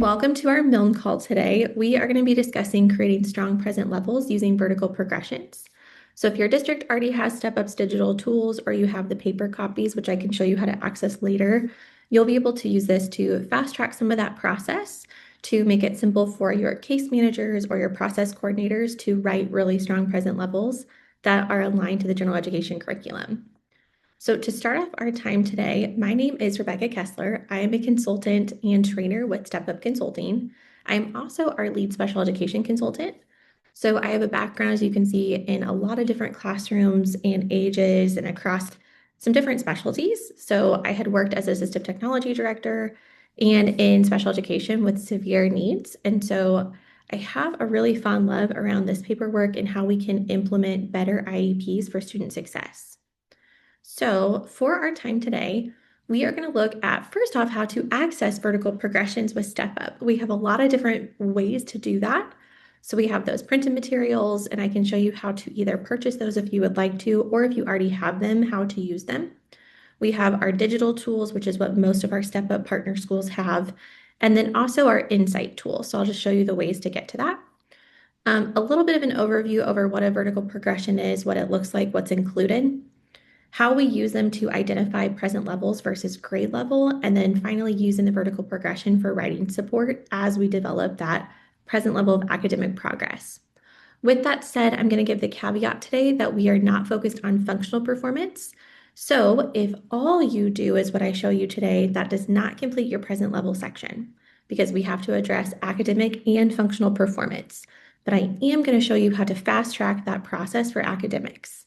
welcome to our Milne call today. We are going to be discussing creating strong present levels using vertical progressions. So if your district already has StepUp's digital tools or you have the paper copies, which I can show you how to access later, you'll be able to use this to fast track some of that process to make it simple for your case managers or your process coordinators to write really strong present levels that are aligned to the general education curriculum. So to start off our time today, my name is Rebecca Kessler. I am a consultant and trainer with StepUp Consulting. I'm also our lead special education consultant. So I have a background, as you can see, in a lot of different classrooms and ages and across some different specialties. So I had worked as assistive technology director and in special education with severe needs. And so I have a really fun love around this paperwork and how we can implement better IEPs for student success. So for our time today, we are going to look at, first off, how to access vertical progressions with StepUp. We have a lot of different ways to do that. So we have those printed materials, and I can show you how to either purchase those if you would like to, or if you already have them, how to use them. We have our digital tools, which is what most of our StepUp partner schools have, and then also our Insight tool. So I'll just show you the ways to get to that. A little bit of an overview over what a vertical progression is, what it looks like, what's included, how we use them to identify present levels versus grade level, and then finally using the vertical progression for writing support as we develop that present level of academic progress. With that said, I'm going to give the caveat today that we are not focused on functional performance. So if all you do is what I show you today, that does not complete your present level section because we have to address academic and functional performance. But I am going to show you how to fast track that process for academics.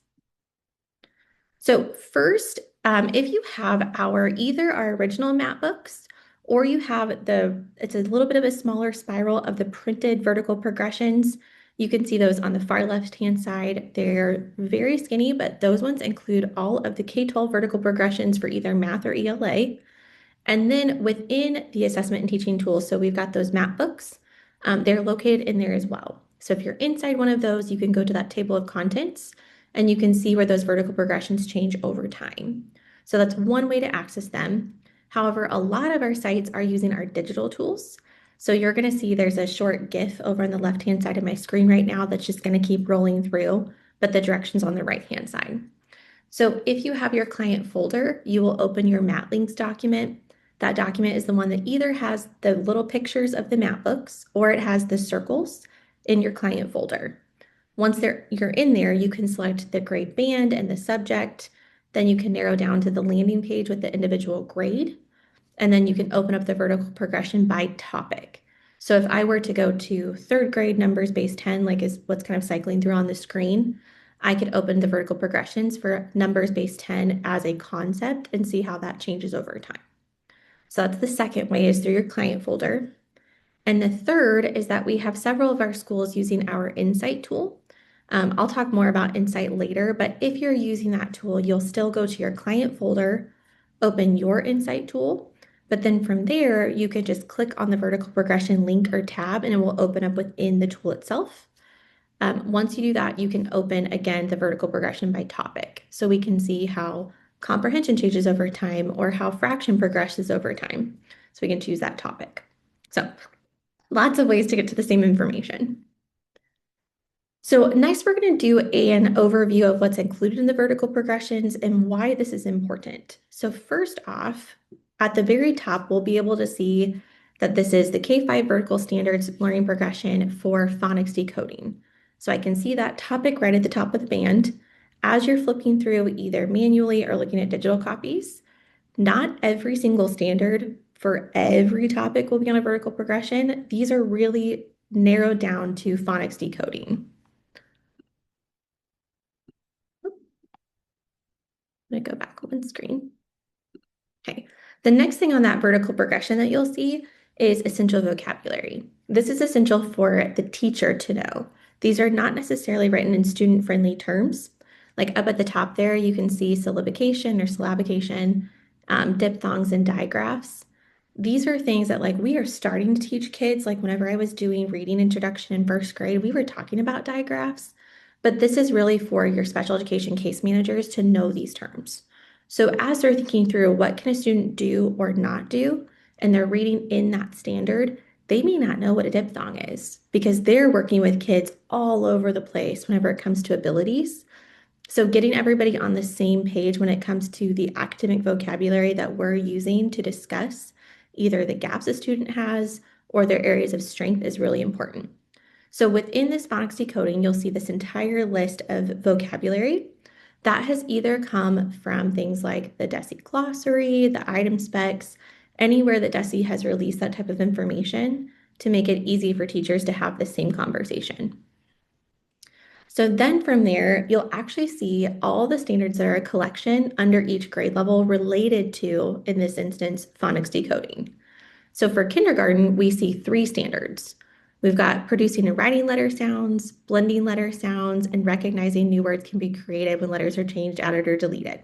So first, if you have either our original map books or you have it's a little bit of a smaller spiral of the printed vertical progressions. You can see those on the far left-hand side. They're very skinny, but those ones include all of the K-12 vertical progressions for either math or ELA. And then within the assessment and teaching tools, so we've got those map books. They're located in there as well. So if you're inside one of those, you can go to that table of contents and you can see where those vertical progressions change over time. So that's one way to access them. However, a lot of our sites are using our digital tools. So you're going to see there's a short GIF over on the left-hand side of my screen right now that's just going to keep rolling through, but the direction's on the right-hand side. So if you have your client folder, you will open your MatLinks document. That document is the one that either has the little pictures of the map books or it has the circles in your client folder. Once you're in there, you can select the grade band and the subject. Then you can narrow down to the landing page with the individual grade. And then you can open up the vertical progression by topic. So if I were to go to third grade numbers base 10, like is what's kind of cycling through on the screen, I could open the vertical progressions for numbers base 10 as a concept and see how that changes over time. So that's the second way, is through your client folder. And the third is that we have several of our schools using our Insight tool. I'll talk more about Insight later, but if you're using that tool, you'll still go to your client folder, open your Insight tool, but then from there, you can just click on the vertical progression link or tab and it will open up within the tool itself. Once you do that, you can open again the vertical progression by topic. So we can see how comprehension changes over time or how fraction progresses over time. So we can choose that topic. So lots of ways to get to the same information. So next, we're going to do an overview of what's included in the vertical progressions and why this is important. So first off, at the very top, we'll be able to see that this is the K-5 Vertical Standards Learning Progression for phonics decoding. So I can see that topic right at the top of the band. As you're flipping through either manually or looking at digital copies, not every single standard for every topic will be on a vertical progression. These are really narrowed down to phonics decoding. I'm going to go back one screen. Okay. The next thing on that vertical progression that you'll see is essential vocabulary. This is essential for the teacher to know. These are not necessarily written in student-friendly terms. Like up at the top there, you can see syllabication or syllabication, diphthongs and digraphs. These are things that like we are starting to teach kids. Like whenever I was doing reading introduction in first grade, we were talking about digraphs, but this is really for your special education case managers to know these terms. So as they're thinking through what can a student do or not do, and they're reading in that standard, they may not know what a diphthong is because they're working with kids all over the place whenever it comes to abilities. So, getting everybody on the same page when it comes to the academic vocabulary that we're using to discuss either the gaps a student has or their areas of strength is really important. So, within this phonics decoding, you'll see this entire list of vocabulary that has either come from things like the DESE glossary, the item specs, anywhere that DESE has released that type of information to make it easy for teachers to have the same conversation. So then from there, you'll actually see all the standards that are a collection under each grade level related to, in this instance, phonics decoding. So for kindergarten, we see 3 standards. We've got producing and writing letter sounds, blending letter sounds, and recognizing new words can be created when letters are changed, added, or deleted.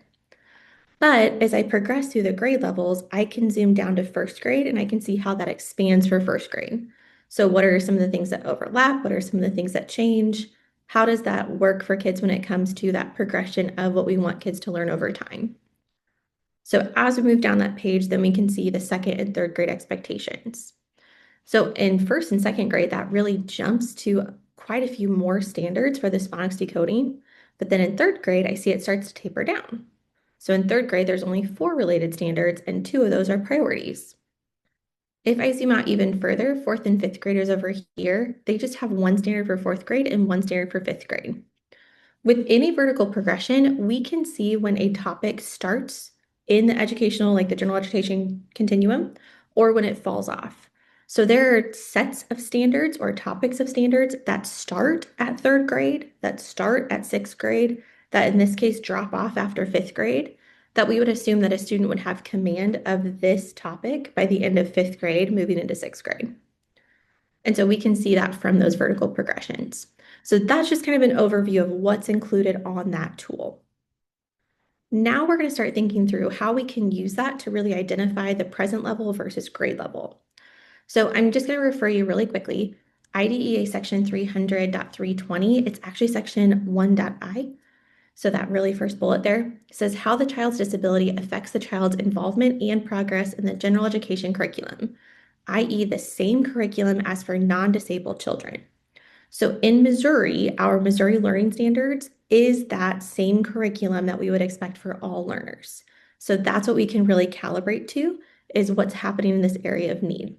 But as I progress through the grade levels, I can zoom down to first grade and I can see how that expands for first grade. So, what are some of the things that overlap? What are some of the things that change? How does that work for kids when it comes to that progression of what we want kids to learn over time? So, as we move down that page, then we can see the second and third grade expectations. So, in first and second grade, that really jumps to quite a few more standards for this phonics decoding. But then in third grade, I see it starts to taper down. So in third grade, there's only 4 related standards, and 2 of those are priorities. If I zoom out even further, fourth and fifth graders over here, they just have 1 standard for fourth grade and 1 standard for fifth grade. With any vertical progression, we can see when a topic starts in the educational, like the general education continuum, or when it falls off. So there are sets of standards or topics of standards that start at third grade, that start at sixth grade, that in this case drop off after fifth grade, that we would assume that a student would have command of this topic by the end of fifth grade, moving into sixth grade. And so we can see that from those vertical progressions. So that's just kind of an overview of what's included on that tool. Now we're going to start thinking through how we can use that to really identify the present level versus grade level. So I'm just going to refer you really quickly. IDEA section 300.320, it's actually section 1.I. So that really first bullet there says how the child's disability affects the child's involvement and progress in the general education curriculum, i.e. the same curriculum as for non-disabled children. So in Missouri, our Missouri Learning Standards is that same curriculum that we would expect for all learners. So that's what we can really calibrate to, is what's happening in this area of need.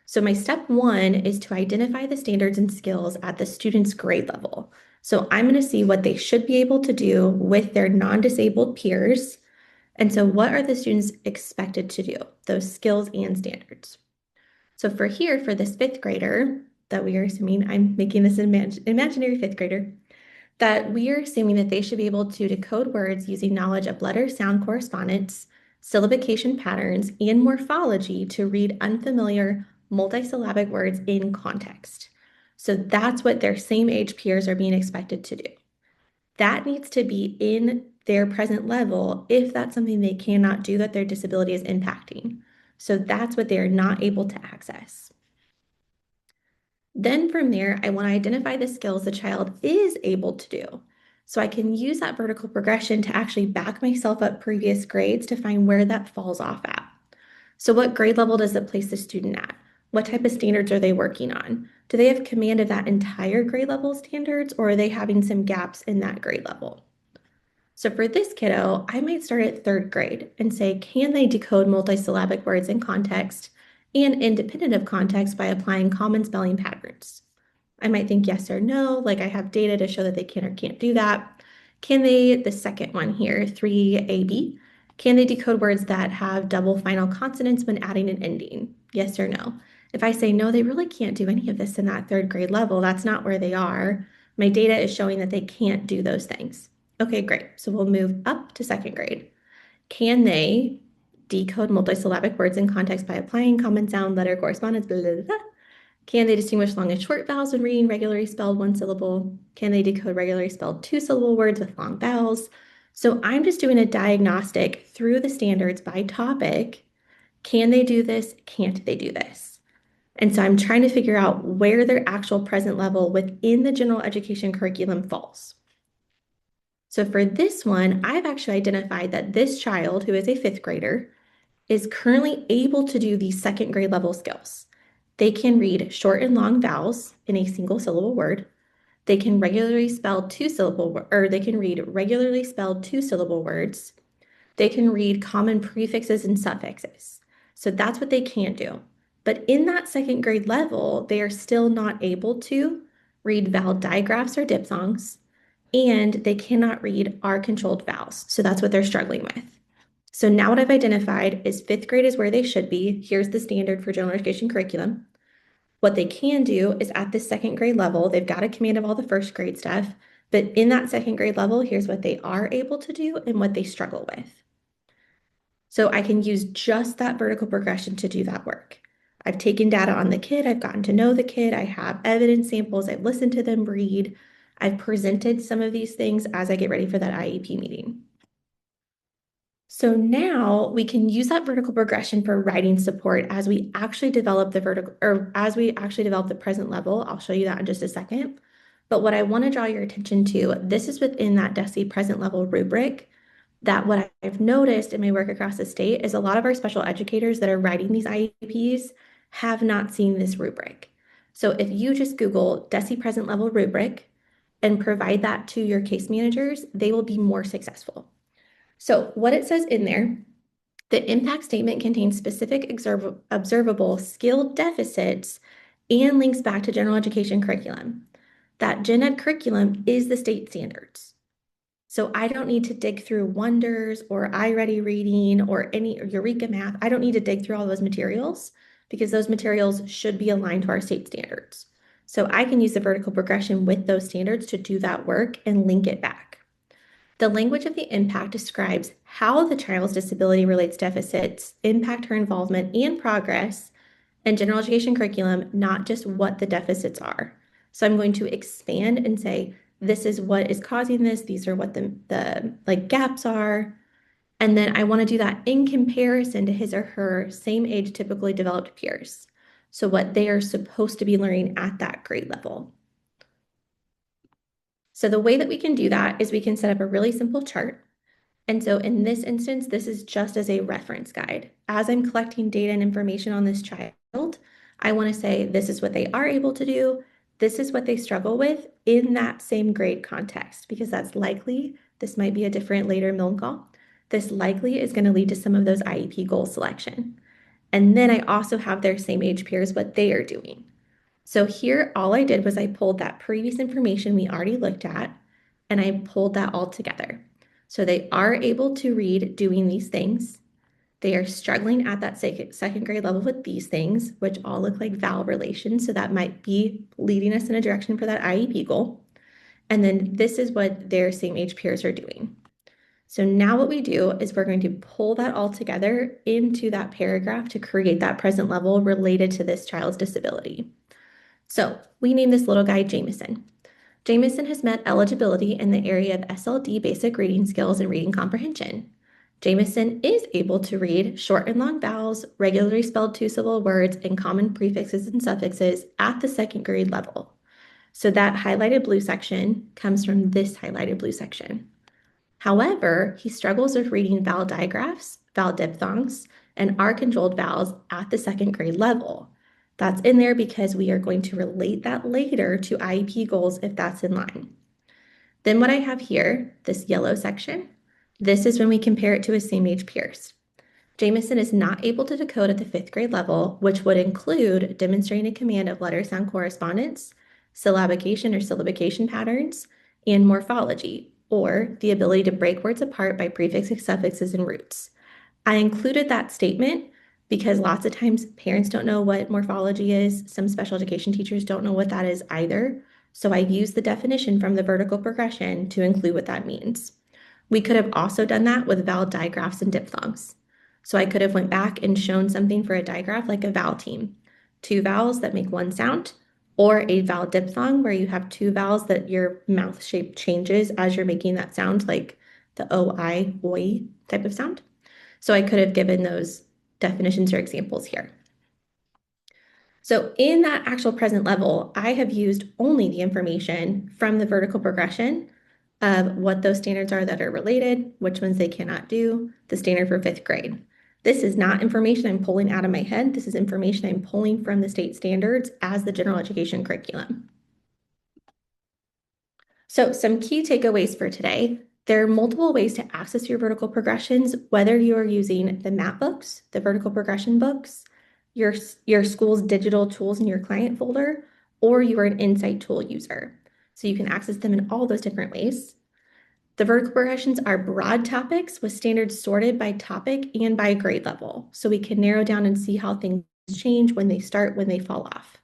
So my step 1 is to identify the standards and skills at the student's grade level. So I'm going to see what they should be able to do with their non-disabled peers. And so what are the students expected to do, those skills and standards? So for here, for this fifth grader that we are assuming, I'm making this an imaginary fifth grader, that we are assuming that they should be able to decode words using knowledge of letter-sound correspondence, syllabication patterns, and morphology to read unfamiliar multisyllabic words in context. So that's what their same age peers are being expected to do. That needs to be in their present level if that's something they cannot do that their disability is impacting. So that's what they are not able to access. Then from there, I want to identify the skills the child is able to do. So I can use that vertical progression to actually back myself up previous grades to find where that falls off at. So what grade level does it place the student at? What type of standards are they working on? Do they have command of that entire grade level standards, or are they having some gaps in that grade level? So for this kiddo, I might start at third grade and say, can they decode multisyllabic words in context and independent of context by applying common spelling patterns? I might think yes or no, like I have data to show that they can or can't do that. Can they, the second one here, 3AB, can they decode words that have double final consonants when adding an ending? Yes or no? If I say no, they really can't do any of this in that third grade level. That's not where they are. My data is showing that they can't do those things. Okay, great. So we'll move up to second grade. Can they decode multisyllabic words in context by applying common sound, letter, correspondence, blah, blah, blah? Can they distinguish long and short vowels when reading regularly spelled 1 syllable? Can they decode regularly spelled 2-syllable words with long vowels? So I'm just doing a diagnostic through the standards by topic. Can they do this? Can't they do this? And so I'm trying to figure out where their actual present level within the general education curriculum falls. So for this one, I've actually identified that this child, who is a fifth grader, is currently able to do these second grade level skills. They can read short and long vowels in a single syllable word. They can regularly spell they can read regularly spelled two-syllable words. They can read common prefixes and suffixes. So that's what they can't do. But in that second grade level, they are still not able to read vowel digraphs or diphthongs, and they cannot read R-controlled vowels. So that's what they're struggling with. So now what I've identified is fifth grade is where they should be. Here's the standard for general education curriculum. What they can do is at the second grade level, they've got a command of all the first grade stuff, but in that second grade level, here's what they are able to do and what they struggle with. So I can use just that vertical progression to do that work. I've taken data on the kid, I've gotten to know the kid, I have evidence samples, I've listened to them read, I've presented some of these things as I get ready for that IEP meeting. So now we can use that vertical progression for writing support as we actually develop the present level. I'll show you that in just a second. But what I want to draw your attention to, this is within that DESE present level rubric, that what I've noticed in my work across the state is a lot of our special educators that are writing these IEPs have not seen this rubric. So if you just Google DESE present level rubric and provide that to your case managers, they will be more successful. So what it says in there, the impact statement contains specific observable skill deficits and links back to general education curriculum. That gen ed curriculum is the state standards. So I don't need to dig through Wonders or iReady Reading or any or Eureka Math. I don't need to dig through all those materials because those materials should be aligned to our state standards. So I can use the vertical progression with those standards to do that work and link it back. The language of the impact describes how the child's disability relates deficits impact her involvement and progress in general education curriculum, not just what the deficits are. So I'm going to expand and say, this is what is causing this. These are what the gaps are. And then I want to do that in comparison to his or her same age typically developed peers. So what they are supposed to be learning at that grade level. So the way that we can do that is we can set up a really simple chart. And so in this instance, this is just as a reference guide. As I'm collecting data and information on this child, I want to say this is what they are able to do. This is what they struggle with in that same grade context, because that's likely, this might be a different later Milne call. This likely is going to lead to some of those IEP goal selection. And then I also have their same age peers, what they are doing. So here, all I did was I pulled that previous information we already looked at, and I pulled that all together. So they are able to read doing these things. They are struggling at that second grade level with these things, which all look like vowel relations. So that might be leading us in a direction for that IEP goal. And then this is what their same age peers are doing. So now what we do is we're going to pull that all together into that paragraph to create that present level related to this child's disability. So we name this little guy Jameson. Jameson has met eligibility in the area of SLD basic reading skills and reading comprehension. Jameson is able to read short and long vowels, regularly spelled two-syllable words, and common prefixes and suffixes at the second grade level. So that highlighted blue section comes from this highlighted blue section. However, he struggles with reading vowel digraphs, vowel diphthongs, and R-controlled vowels at the second grade level. That's in there because we are going to relate that later to IEP goals if that's in line. Then what I have here, this yellow section, this is when we compare it to his same age peers. Jameson is not able to decode at the fifth grade level, which would include demonstrating a command of letter sound correspondence, syllabication or syllabication patterns, and morphology, or the ability to break words apart by prefixes, suffixes, and roots. I included that statement because lots of times parents don't know what morphology is. Some special education teachers don't know what that is either. So I use the definition from the vertical progression to include what that means. We could have also done that with vowel digraphs and diphthongs. So I could have went back and shown something for a digraph like a vowel team, two vowels that make one sound, or a vowel diphthong where you have two vowels that your mouth shape changes as you're making that sound, like the O-I, oi type of sound. So I could have given those definitions or examples here. So in that actual present level, I have used only the information from the vertical progression of what those standards are that are related, which ones they cannot do, the standard for fifth grade. This is not information I'm pulling out of my head. This is information I'm pulling from the state standards as the general education curriculum. So some key takeaways for today. There are multiple ways to access your vertical progressions, whether you are using the map books, the vertical progression books, your school's digital tools in your client folder, or you are an Insight tool user. So you can access them in all those different ways. The vertical progressions are broad topics with standards sorted by topic and by grade level. So we can narrow down and see how things change when they start, when they fall off.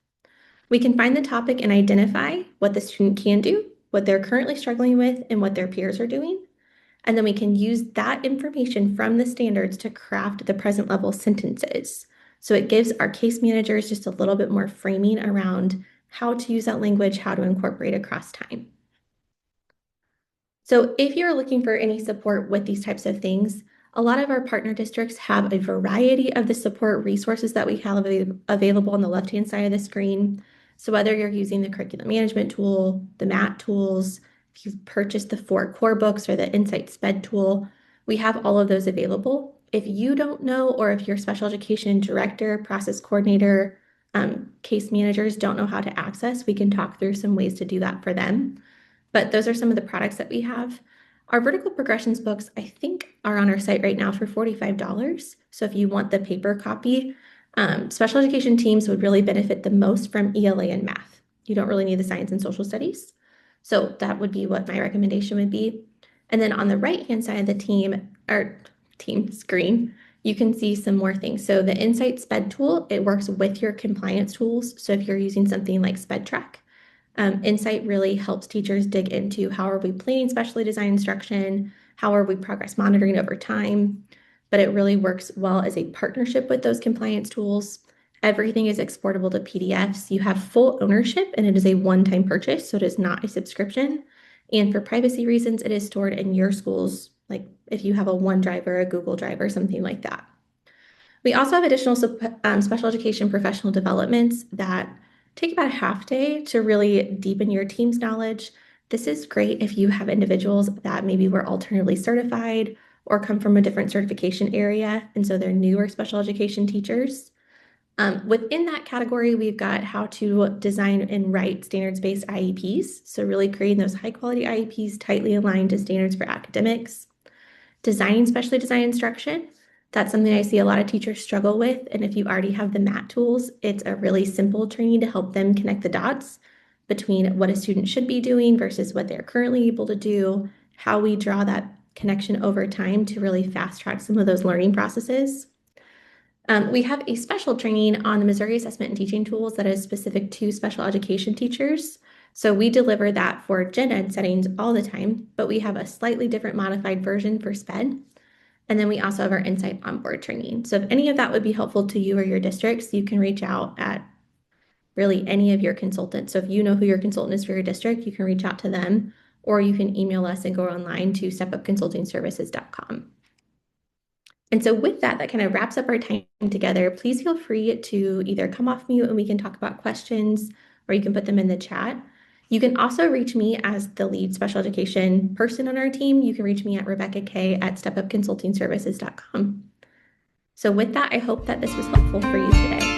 We can find the topic and identify what the student can do, what they're currently struggling with, and what their peers are doing. And then we can use that information from the standards to craft the present level sentences. So it gives our case managers just a little bit more framing around how to use that language, how to incorporate across time. So if you're looking for any support with these types of things, a lot of our partner districts have a variety of the support resources that we have available on the left-hand side of the screen. So whether you're using the curriculum management tool, the MAT tools, if you've purchased the 4 core books or the Insight SPED tool, we have all of those available. If you don't know, or if your special education director, process coordinator, case managers don't know how to access, we can talk through some ways to do that for them. But those are some of the products that we have. Our vertical progressions books, I think, are on our site right now for $45. So if you want the paper copy, special education teams would really benefit the most from ELA and math. You don't really need the science and social studies. So that would be what my recommendation would be. And then on the right-hand side of the team screen, you can see some more things. So the Insight SPED tool, it works with your compliance tools. So if you're using something like SPED Track, Insight really helps teachers dig into how are we planning specially designed instruction, how are we progress monitoring over time, but it really works well as a partnership with those compliance tools. Everything is exportable to PDFs. You have full ownership and it is a one-time purchase, so it is not a subscription. And for privacy reasons, it is stored in your school's, like if you have a OneDrive or a Google Drive or something like that. We also have additional special education professional developments that take about a half day to really deepen your team's knowledge. This is great if you have individuals that maybe were alternatively certified or come from a different certification area, and so they're newer special education teachers. Within that category, we've got how to design and write standards-based IEPs. So really creating those high-quality IEPs tightly aligned to standards for academics. Designing specially designed instruction. That's something I see a lot of teachers struggle with. And if you already have the MAT tools, it's a really simple training to help them connect the dots between what a student should be doing versus what they're currently able to do, how we draw that connection over time to really fast track some of those learning processes. We have a special training on the Missouri Assessment and Teaching Tools that is specific to special education teachers. So we deliver that for gen ed settings all the time, but we have a slightly different modified version for SPED. And then we also have our Insight Onboard training. So if any of that would be helpful to you or your districts, you can reach out at really any of your consultants. So if you know who your consultant is for your district, you can reach out to them, or you can email us and go online to stepupconsultingservices.com. And so with that, that kind of wraps up our time together. Please feel free to either come off mute and we can talk about questions, or you can put them in the chat. You can also reach me as the lead special education person on our team. You can reach me at RebeccaK@stepupconsultingservices.com. So with that, I hope that this was helpful for you today.